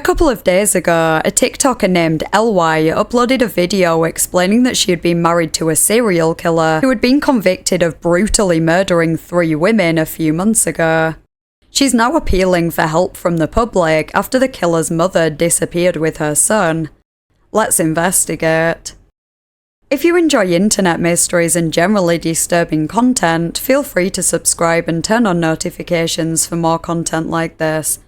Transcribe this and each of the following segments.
couple of days ago, a TikToker named LY uploaded a video explaining that she had been married to a serial killer who had been convicted of brutally murdering 3 women a few months ago. She's now appealing for help from the public after the killer's mother disappeared with her son. Let's investigate. If you enjoy internet mysteries and generally disturbing content, feel free to subscribe and turn on notifications for more content like this.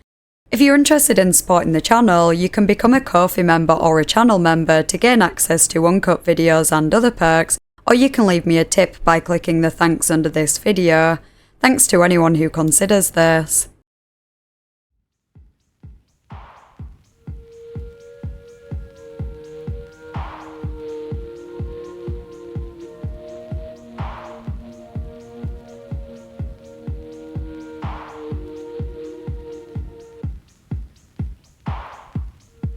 If you're interested in supporting the channel, you can become a Ko-fi member or a channel member to gain access to uncut videos and other perks, or you can leave me a tip by clicking the thanks under this video. Thanks to anyone who considers this.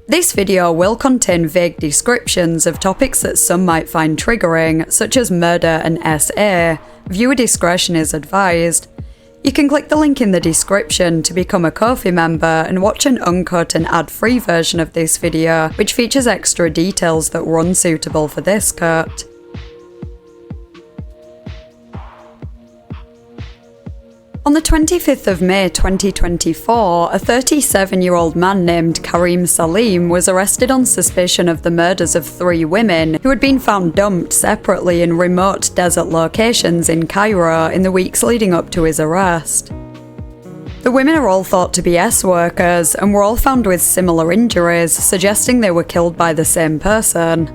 This video will contain vague descriptions of topics that some might find triggering, such as murder and SA. Viewer discretion is advised. You can click the link in the description to become a Ko-fi member and watch an uncut and ad-free version of this video, which features extra details that were unsuitable for this cut. On the 25th of May 2024, a 37-year-old man named Karim Salim was arrested on suspicion of the murders of 3 women who had been found dumped separately in remote desert locations in Cairo in the weeks leading up to his arrest. The women are all thought to be S-workers and were all found with similar injuries, suggesting they were killed by the same person.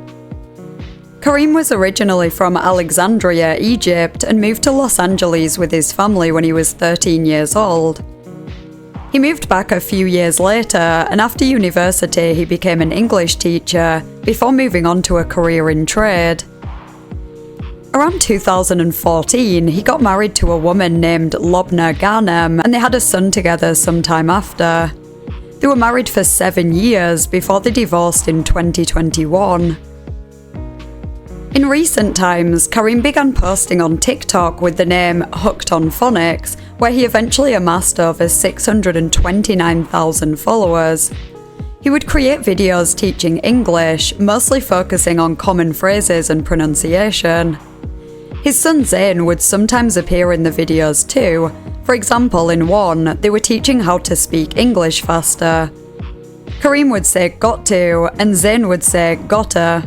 Karim was originally from Alexandria, Egypt, and moved to Los Angeles with his family when he was 13 years old. He moved back a few years later, and after university he became an English teacher, before moving on to a career in trade. Around 2014, he got married to a woman named Lobna Ghanem, and they had a son together sometime after. They were married for 7 years before they divorced in 2021. In recent times, Karim began posting on TikTok with the name Hooked on Phonics, where he eventually amassed over 629,000 followers. He would create videos teaching English, mostly focusing on common phrases and pronunciation. His son Zayn would sometimes appear in the videos too. For example, in one, they were teaching how to speak English faster. Karim would say got to, and Zayn would say gotta.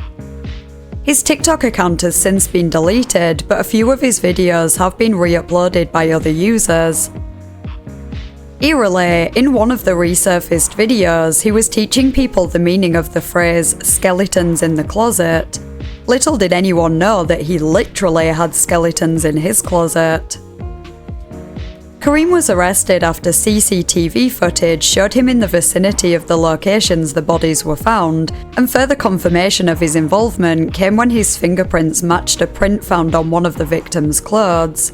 His TikTok account has since been deleted, but a few of his videos have been re-uploaded by other users. Eerily, in one of the resurfaced videos, he was teaching people the meaning of the phrase "skeletons in the closet." Little did anyone know that he literally had skeletons in his closet. Karim was arrested after CCTV footage showed him in the vicinity of the locations the bodies were found, and further confirmation of his involvement came when his fingerprints matched a print found on one of the victims' clothes.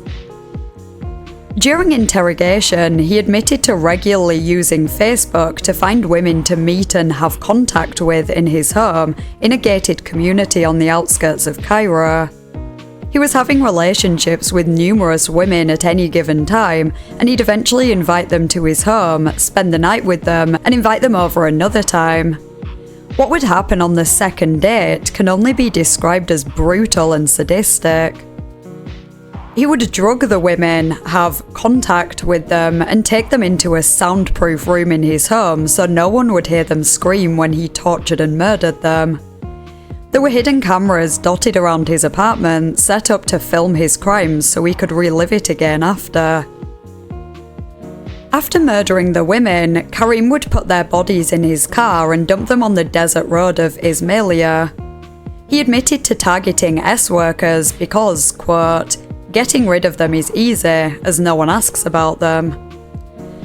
During interrogation, he admitted to regularly using Facebook to find women to meet and have contact with in his home in a gated community on the outskirts of Cairo. He was having relationships with numerous women at any given time, and he'd eventually invite them to his home, spend the night with them, and invite them over another time. What would happen on the second date can only be described as brutal and sadistic. He would drug the women, have contact with them, and take them into a soundproof room in his home so no one would hear them scream when he tortured and murdered them. There were hidden cameras dotted around his apartment, set up to film his crimes so he could relive it again after. After murdering the women, Karim would put their bodies in his car and dump them on the desert road of Ismailia. He admitted to targeting S-workers because, quote, "getting rid of them is easy, as no one asks about them."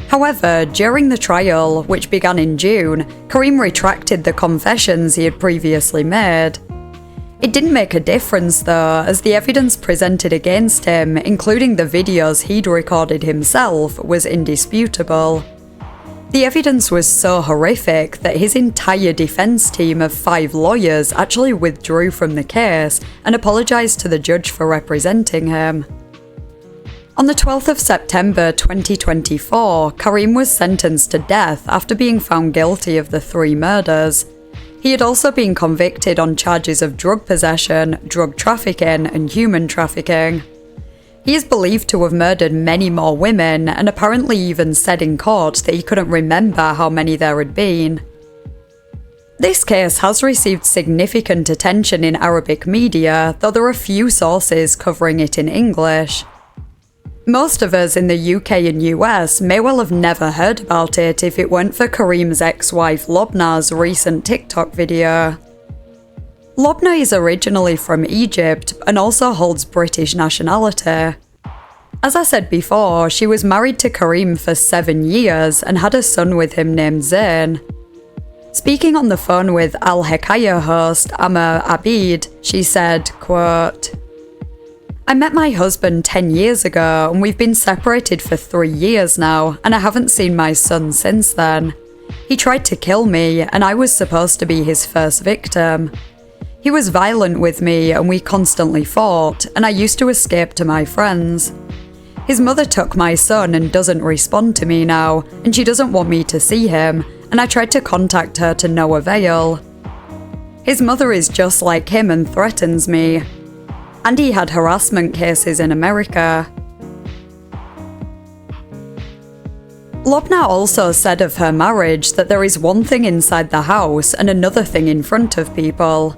However, during the trial, which began in June, Karim retracted the confessions he had previously made. It didn't make a difference though, as the evidence presented against him, including the videos he'd recorded himself, was indisputable. The evidence was so horrific that his entire defense team of 5 lawyers actually withdrew from the case and apologized to the judge for representing him. On the 12th of September 2024, Karim was sentenced to death after being found guilty of the 3 murders. He had also been convicted on charges of drug possession, drug trafficking, and human trafficking. He is believed to have murdered many more women and apparently even said in court that he couldn't remember how many there had been. This case has received significant attention in Arabic media, though there are few sources covering it in English. Most of us in the UK and US may well have never heard about it if it weren't for Karim's ex-wife Lobna's recent TikTok video. Lobna is originally from Egypt and also holds British nationality. As I said before, she was married to Karim for 7 years and had a son with him named Zain. Speaking on the phone with Al Hekaya host Amma Abid, she said, quote, "I met my husband 10 years ago and we've been separated for 3 years now and I haven't seen my son since then. He tried to kill me and I was supposed to be his first victim. He was violent with me and we constantly fought and I used to escape to my friends. His mother took my son and doesn't respond to me now and she doesn't want me to see him and I tried to contact her to no avail. His mother is just like him and threatens me. And he had harassment cases in America." Lobna also said of her marriage that there is one thing inside the house and another thing in front of people.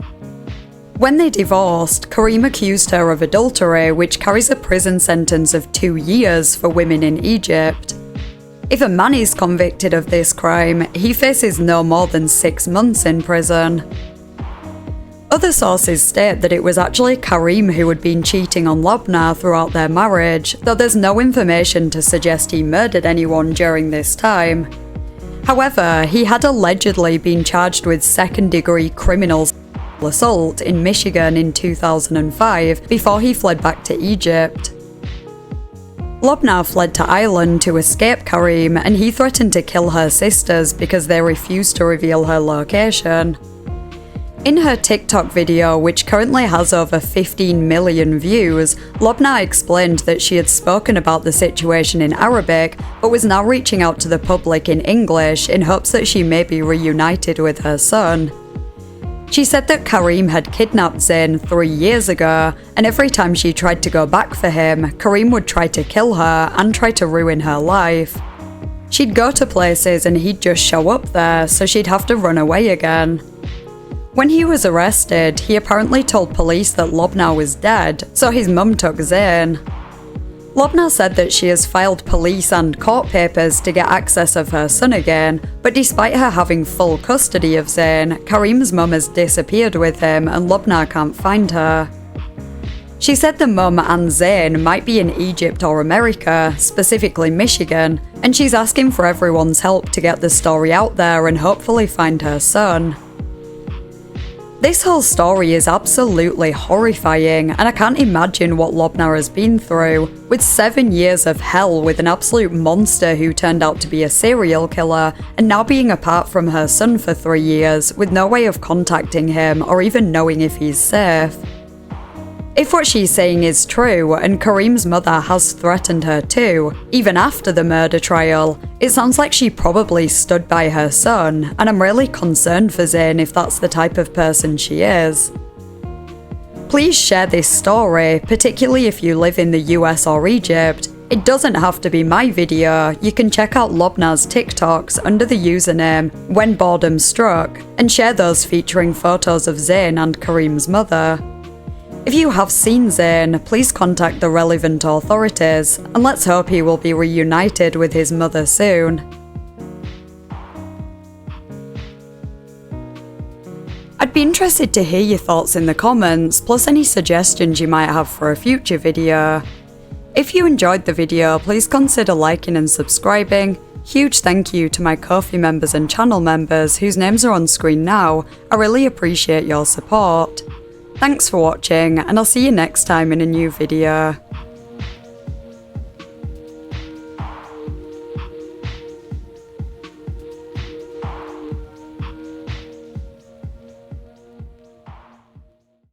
When they divorced, Karim accused her of adultery, which carries a prison sentence of 2 years for women in Egypt. If a man is convicted of this crime, he faces no more than 6 months in prison. Other sources state that it was actually Karim who had been cheating on Lobna throughout their marriage, though there's no information to suggest he murdered anyone during this time. However, he had allegedly been charged with second-degree criminal assault in Michigan in 2005 before he fled back to Egypt. Lobna fled to Ireland to escape Karim and he threatened to kill her sisters because they refused to reveal her location. In her TikTok video, which currently has over 15 million views, Lobna explained that she had spoken about the situation in Arabic, but was now reaching out to the public in English in hopes that she may be reunited with her son. She said that Karim had kidnapped Zain 3 years ago, and every time she tried to go back for him, Karim would try to kill her and try to ruin her life. She'd go to places and he'd just show up there, so she'd have to run away again. When he was arrested, he apparently told police that Lobna was dead, so his mum took Zain. Lobna said that she has filed police and court papers to get access of her son again, but despite her having full custody of Zain, Karim's mum has disappeared with him and Lobna can't find her. She said the mum and Zain might be in Egypt or America, specifically Michigan, and she's asking for everyone's help to get the story out there and hopefully find her son. This whole story is absolutely horrifying, and I can't imagine what Lobna has been through, with 7 years of hell with an absolute monster who turned out to be a serial killer, and now being apart from her son for 3 years, with no way of contacting him or even knowing if he's safe. If what she's saying is true, and Karim's mother has threatened her too, even after the murder trial, it sounds like she probably stood by her son, and I'm really concerned for Zain if that's the type of person she is. Please share this story, particularly if you live in the US or Egypt. It doesn't have to be my video, you can check out Lobna's TikToks under the username When Boredom Struck, and share those featuring photos of Zain and Karim's mother. If you have seen Zain, please contact the relevant authorities, and let's hope he will be reunited with his mother soon. I'd be interested to hear your thoughts in the comments, plus any suggestions you might have for a future video. If you enjoyed the video, please consider liking and subscribing. Huge thank you to my Ko-fi members and channel members whose names are on screen now. I really appreciate your support. Thanks for watching, and I'll see you next time in a new video.